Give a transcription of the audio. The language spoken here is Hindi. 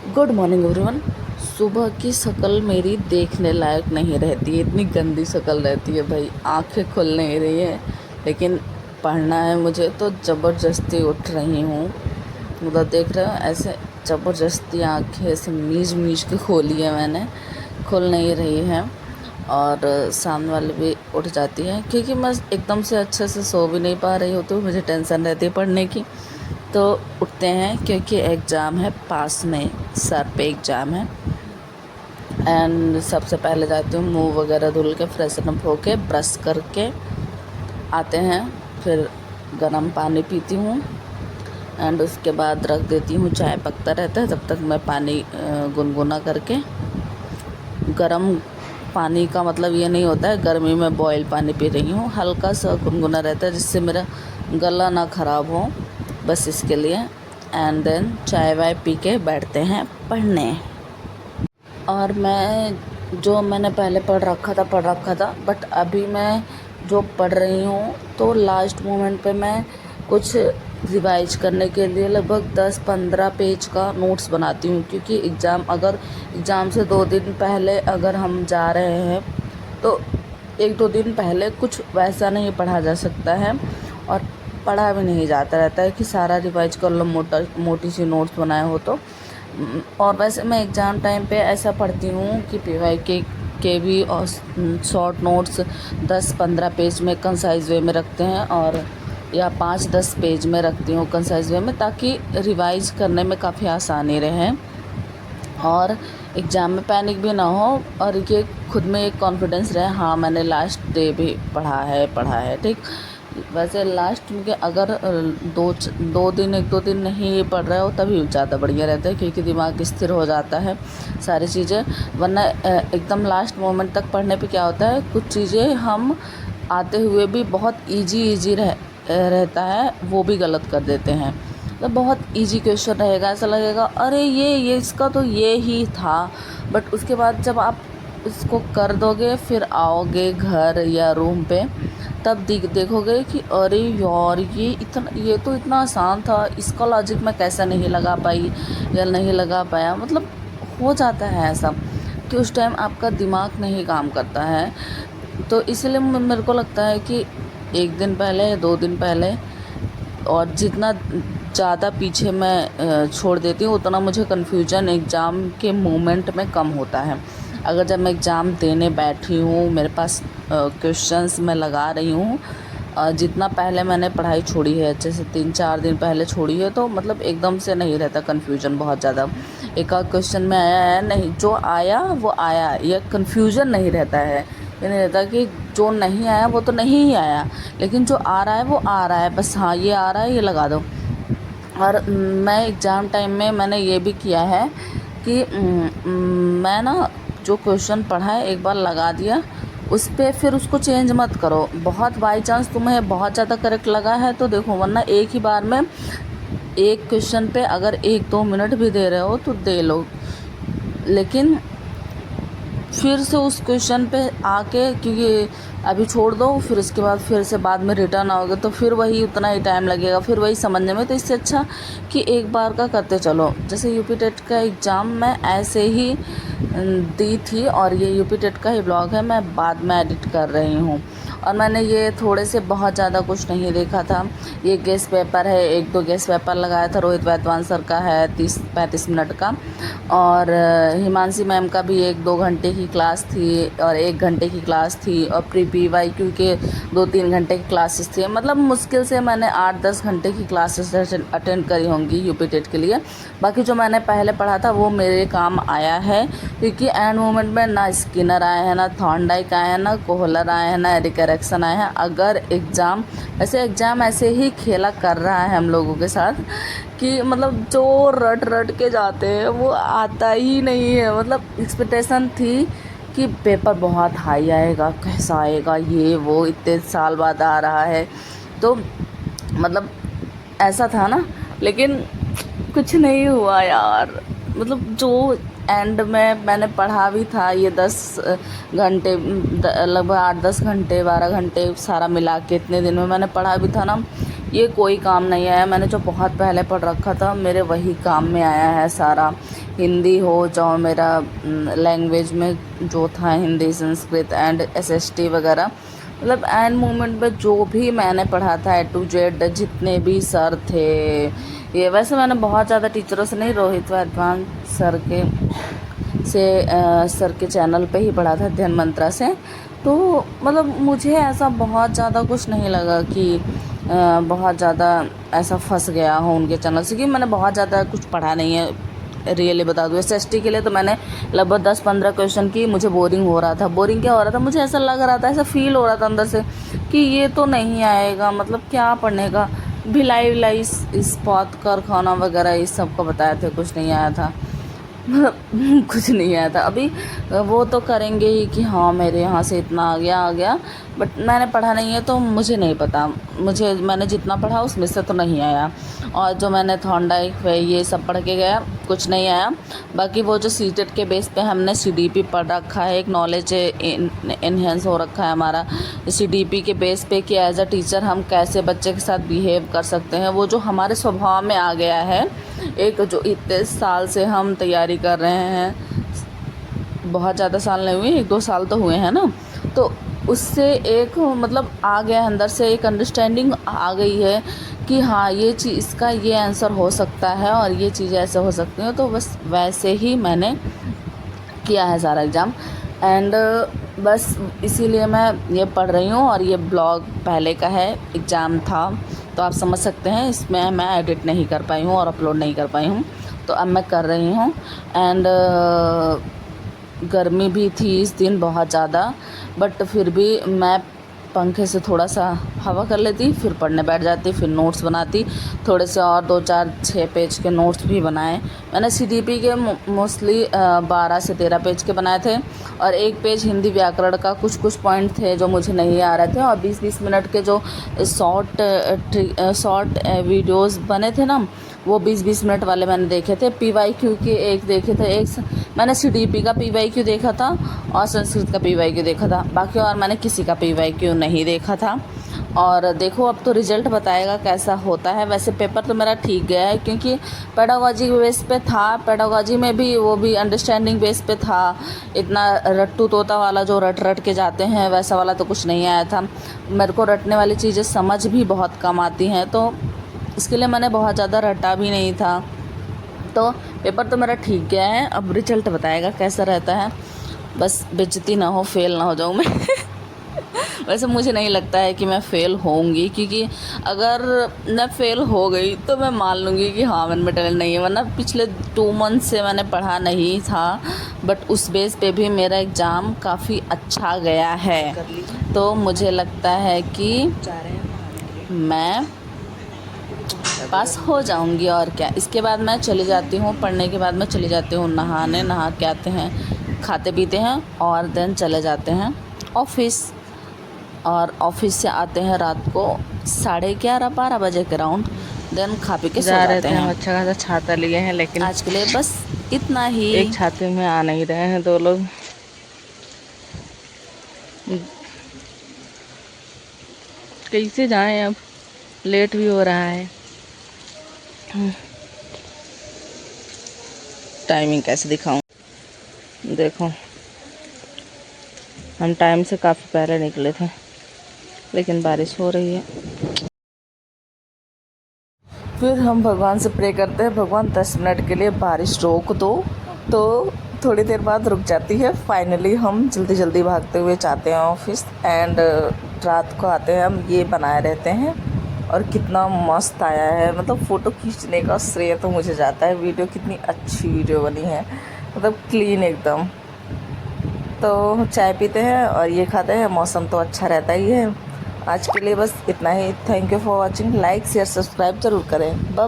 Good morning everyone. सुबह की शक्ल मेरी देखने लायक नहीं रहती है, इतनी गंदी शक्ल रहती है भाई, आंखें खुल नहीं रही है। लेकिन पढ़ना है मुझे तो ज़बरदस्ती उठ रही हूँ। मतलब देख रहे हो ऐसे ज़बरदस्ती आंखें ऐसे मीच मीच के खोली है मैंने, खुल नहीं रही है। और सामने वाले भी उठ जाती है क्योंकि मैं एकदम से अच्छे से सो भी नहीं पा रही हूँ, तो मुझे टेंशन रहती है पढ़ने की। तो उठते हैं क्योंकि एग्ज़ाम है पास में, सर पे एग्ज़ाम है। एंड सबसे पहले जाती हूँ मुंह वगैरह धुल के फ्रेशन अप होके ब्रश करके आते हैं, फिर गर्म पानी पीती हूँ। एंड उसके बाद रख देती हूँ, चाय पकता रहता है तब तक मैं पानी गुनगुना करके। गर्म पानी का मतलब ये नहीं होता है गर्मी में बॉयल पानी पी रही हूँ, हल्का सा गुनगुना रहता है जिससे मेरा गला ना ख़राब हो, बस इसके लिए। एंड देन चाय वाय पी के बैठते हैं पढ़ने। और मैंने पहले पढ़ रखा था, बट अभी मैं जो पढ़ रही हूँ तो लास्ट मोमेंट पे मैं कुछ रिवाइज करने के लिए लगभग 10-15 पेज का नोट्स बनाती हूँ, क्योंकि एग्ज़ाम से 2 दिन पहले अगर हम जा रहे हैं तो 1-2 दिन पहले कुछ वैसा नहीं पढ़ा जा सकता है, और पढ़ा भी नहीं जाता रहता है कि सारा रिवाइज कर लो, मोटी सी नोट्स बनाए हो तो। और वैसे मैं एग्ज़ाम टाइम पे ऐसा पढ़ती हूँ कि पीवाई के भी और शॉर्ट नोट्स 10-15 पेज में कंसाइज वे में रखते हैं, और या 5-10 पेज में रखती हूँ कंसाइज वे में, ताकि रिवाइज करने में काफ़ी आसानी रहे और एग्ज़ाम में पैनिक भी ना हो, और ये खुद में एक कॉन्फिडेंस रहे, हाँ मैंने लास्ट डे भी पढ़ा है ठीक। वैसे लास्ट में अगर 1-2 दिन नहीं पढ़ रहे हो तभी ज़्यादा बढ़िया रहता है, क्योंकि दिमाग स्थिर हो जाता है सारी चीज़ें। वरना एकदम लास्ट मोमेंट तक पढ़ने पे क्या होता है, कुछ चीज़ें हम आते हुए भी बहुत इजी रहता है, वो भी गलत कर देते हैं। तो बहुत इजी क्वेश्चन रहेगा, ऐसा लगेगा अरे ये इसका तो ये ही था, बट उसके बाद जब आप इसको कर दोगे फिर आओगे घर या रूम पे, तब देखोगे कि अरे यार ये तो इतना आसान था, इसका लॉजिक मैं कैसे नहीं लगा पाई या नहीं लगा पाया। मतलब हो जाता है ऐसा कि उस टाइम आपका दिमाग नहीं काम करता है। तो इसलिए मेरे को लगता है कि 1 दिन पहले 2 दिन पहले, और जितना ज़्यादा पीछे मैं छोड़ देती हूँ उतना मुझे कन्फ्यूजन एग्ज़ाम के मोमेंट में कम होता है। अगर जब मैं एग्ज़ाम देने बैठी हूँ, मेरे पास क्वेश्चंस मैं लगा रही हूँ, जितना पहले मैंने पढ़ाई छोड़ी है, जैसे 3-4 दिन पहले छोड़ी है, तो मतलब एकदम से नहीं रहता कन्फ्यूजन बहुत ज़्यादा। एक आध क्वेश्चन में आया है, नहीं जो आया वो आया, ये कन्फ्यूजन नहीं रहता है। ये नहीं रहता कि जो नहीं आया वो तो नहीं ही आया, लेकिन जो आ रहा है वो आ रहा है, बस हाँ ये आ रहा है ये लगा दो। और मैं एग्ज़ाम टाइम में मैंने ये भी किया है कि मैं ना जो क्वेश्चन पढ़ा है एक बार लगा दिया, उस पर फिर उसको चेंज मत करो। बहुत बाई चांस तुम्हें बहुत ज़्यादा करेक्ट लगा है तो देखो, वरना एक ही बार में एक क्वेश्चन पे अगर 1-2 मिनट भी दे रहे हो तो दे लो, लेकिन फिर से उस क्वेश्चन पे आके, क्योंकि अभी छोड़ दो फिर उसके बाद फिर से बाद में रिटर्न आओगे तो फिर वही उतना ही टाइम लगेगा, फिर वही समझने में। तो इससे अच्छा कि एक बार का करते चलो। जैसे यूपी टेट का एग्ज़ाम मैं ऐसे ही दी थी, और ये यूपी टेट का ही ब्लॉग है, मैं बाद में एडिट कर रही हूँ। और मैंने ये थोड़े से बहुत ज़्यादा कुछ नहीं देखा था, ये गेस्ट पेपर है, 1-2 गेस्ट पेपर लगाया था। रोहित वैद्वान सर का है 30-35 मिनट का, और हिमांशी मैम का भी 1-2 घंटे की क्लास थी, और 1 घंटे की क्लास थी, और प्री PYQ के 2-3 घंटे की क्लासेस थी। मतलब मुश्किल से मैंने 8-10 घंटे की क्लासेस अटेंड करी होंगी यूपी टेट के लिए। बाकी जो मैंने पहले पढ़ा था वो मेरे काम आया है, क्योंकि एंड मोमेंट में ना स्किनर आए हैं, ना थॉर्नडाइक आए हैं, ना कोहलर आए हैं, ना एरिक एरिक्सन आए हैं। अगर एग्ज़ाम ऐसे ही खेला कर रहा है हम लोगों के साथ कि मतलब जो रट के जाते हैं वो आता ही नहीं है। मतलब एक्सपेक्टेशन थी कि पेपर बहुत हाई आएगा, कैसा आएगा, ये वो इतने साल बाद आ रहा है, तो मतलब ऐसा था ना। लेकिन कुछ नहीं हुआ यार। मतलब जो एंड में मैंने पढ़ा भी था ये 10 घंटे, लगभग 8-10 घंटे 12 घंटे सारा मिला के इतने दिन में मैंने पढ़ा भी था ना, ये कोई काम नहीं आया। मैंने जो बहुत पहले पढ़ रखा था मेरे वही काम में आया है सारा, हिंदी हो, चाहे मेरा लैंग्वेज में जो था हिंदी, संस्कृत एंड एसएसटी वगैरह, मतलब एंड मोमेंट में जो भी मैंने पढ़ा था ए टू जेड, जितने भी सर थे, ये वैसे मैंने बहुत ज़्यादा टीचरों से नहीं, रोहित वाधवान सर के चैनल पे ही पढ़ा था, अध्ययन मंत्रा से। तो मतलब मुझे ऐसा बहुत ज़्यादा कुछ नहीं लगा कि बहुत ज़्यादा ऐसा फंस गया हो उनके चैनल से, कि मैंने बहुत ज़्यादा कुछ पढ़ा नहीं है। रियली बता दूँ, एसएसटी के लिए तो मैंने लगभग 10-15 क्वेश्चन की, मुझे बोरिंग हो रहा था। बोरिंग क्या हो रहा था, मुझे ऐसा लग रहा था, ऐसा फील हो रहा था अंदर से कि ये तो नहीं आएगा, मतलब क्या पढ़ने का। भिलाई इस्पात कारखाना वगैरह इस सब का बताए थे, कुछ नहीं आया था। कुछ नहीं आया था। अभी वो तो करेंगे ही कि हाँ मेरे यहाँ से इतना आ गया, बट मैंने पढ़ा नहीं है तो मुझे नहीं पता। मैंने जितना पढ़ा उसमें से तो नहीं आया, और जो मैंने थॉर्नडाइक ये सब पढ़ के गया कुछ नहीं आया। बाकी वो जो सीटेट के बेस पे हमने सीडीपी पढ़ रखा है, एक नॉलेज इन्हेंस हो रखा है हमारा सीडीपी के बेस पे, कि एज अ टीचर हम कैसे बच्चे के साथ बिहेव कर सकते हैं, वो जो हमारे स्वभाव में आ गया है। एक जो इतने साल से हम तैयारी कर रहे हैं, बहुत ज़्यादा साल नहीं हुए, 1-2 साल तो हुए हैं ना, तो उससे एक मतलब आ गया अंदर से, एक अंडरस्टैंडिंग आ गई है कि हाँ ये चीज़, इसका ये आंसर हो सकता है और ये चीज़ें ऐसे हो सकती हैं। तो बस वैसे ही मैंने किया है सारा एग्ज़ाम, एंड बस इसीलिए मैं ये पढ़ रही हूँ। और ये ब्लॉग पहले का है, एग्ज़ाम था तो आप समझ सकते हैं, इसमें मैं एडिट नहीं कर पाई हूँ और अपलोड नहीं कर पाई हूँ, तो अब मैं कर रही हूँ। एंड गर्मी भी थी इस दिन बहुत ज़्यादा, बट फिर भी मैं पंखे से थोड़ा सा हवा कर लेती, फिर पढ़ने बैठ जाती, फिर नोट्स बनाती थोड़े से, और 2-4-6 पेज के नोट्स भी बनाए मैंने। सीडीपी के मोस्टली 12 से 13 पेज के बनाए थे, और एक पेज हिंदी व्याकरण का कुछ पॉइंट थे जो मुझे नहीं आ रहे थे, और 20-20 मिनट के जो शॉर्ट वीडियोस बने थे ना, वो 20-20 मिनट वाले मैंने देखे थे। पीवाईक्यू के एक देखे थे, एक मैंने सीडीपी का पीवाईक्यू देखा था और संस्कृत का पीवाईक्यू देखा था, बाकी और मैंने किसी का पीवाईक्यू नहीं देखा था। और देखो अब तो रिज़ल्ट बताएगा कैसा होता है। वैसे पेपर तो मेरा ठीक गया है, क्योंकि पेडागोजी बेस पे था, पेडागोजी में भी वो भी अंडरस्टैंडिंग बेस पे था। इतना रट्टू तोता वाला जो रट के जाते हैं वैसा वाला तो कुछ नहीं आया था। मेरे को रटने वाली चीज़ें समझ भी बहुत कम आती हैं, तो इसके लिए मैंने बहुत ज़्यादा रटा भी नहीं था। तो पेपर तो मेरा ठीक गया है, अब रिजल्ट बताएगा कैसा रहता है। बस बेइज्जती ना हो, फेल ना हो जाऊँ मैं। वैसे मुझे नहीं लगता है कि मैं फ़ेल होऊंगी, क्योंकि अगर मैं फ़ेल हो गई तो मैं मान लूँगी कि हाँ मेरे में टैलेंट नहीं है, वरना पिछले 2 मंथ से मैंने पढ़ा नहीं था, बट उस बेस पे भी मेरा एग्ज़ाम काफ़ी अच्छा गया है। तो मुझे लगता है कि मैं पास हो जाऊंगी, और क्या। इसके बाद मैं चली जाती हूँ, पढ़ने के बाद मैं चली जाती हूँ नहाने, नहा के आते हैं, खाते पीते हैं, और देन चले जाते हैं ऑफिस। और ऑफिस से आते हैं रात को 11:30-12 बजे के राउंड, देन खा पी के सो जाते हैं। अच्छा खासा छाता लिए हैं, लेकिन आज के लिए बस इतना ही। एक छाते में आ नहीं रहे हैं 2 लोग। कैसे जाएं, अब लेट भी हो रहा है। टाइमिंग कैसे दिखाऊं, देखो हम टाइम से काफ़ी पहले निकले थे, लेकिन बारिश हो रही है। फिर हम भगवान से प्रे करते हैं, भगवान 10 मिनट के लिए बारिश रोक दो, तो थोड़ी देर बाद रुक जाती है। फाइनली हम जल्दी भागते हुए जाते हैं ऑफिस, एंड रात को आते हैं हम। ये बनाए रहते हैं, और कितना मस्त आया है, मतलब फ़ोटो खींचने का श्रेय तो मुझे जाता है। वीडियो कितनी अच्छी वीडियो बनी है, मतलब क्लीन एकदम। तो चाय पीते हैं और ये खाते हैं, मौसम तो अच्छा रहता ही है। आज के लिए बस इतना ही। Thank you for watching. Like share subscribe ज़रूर करें। बाय।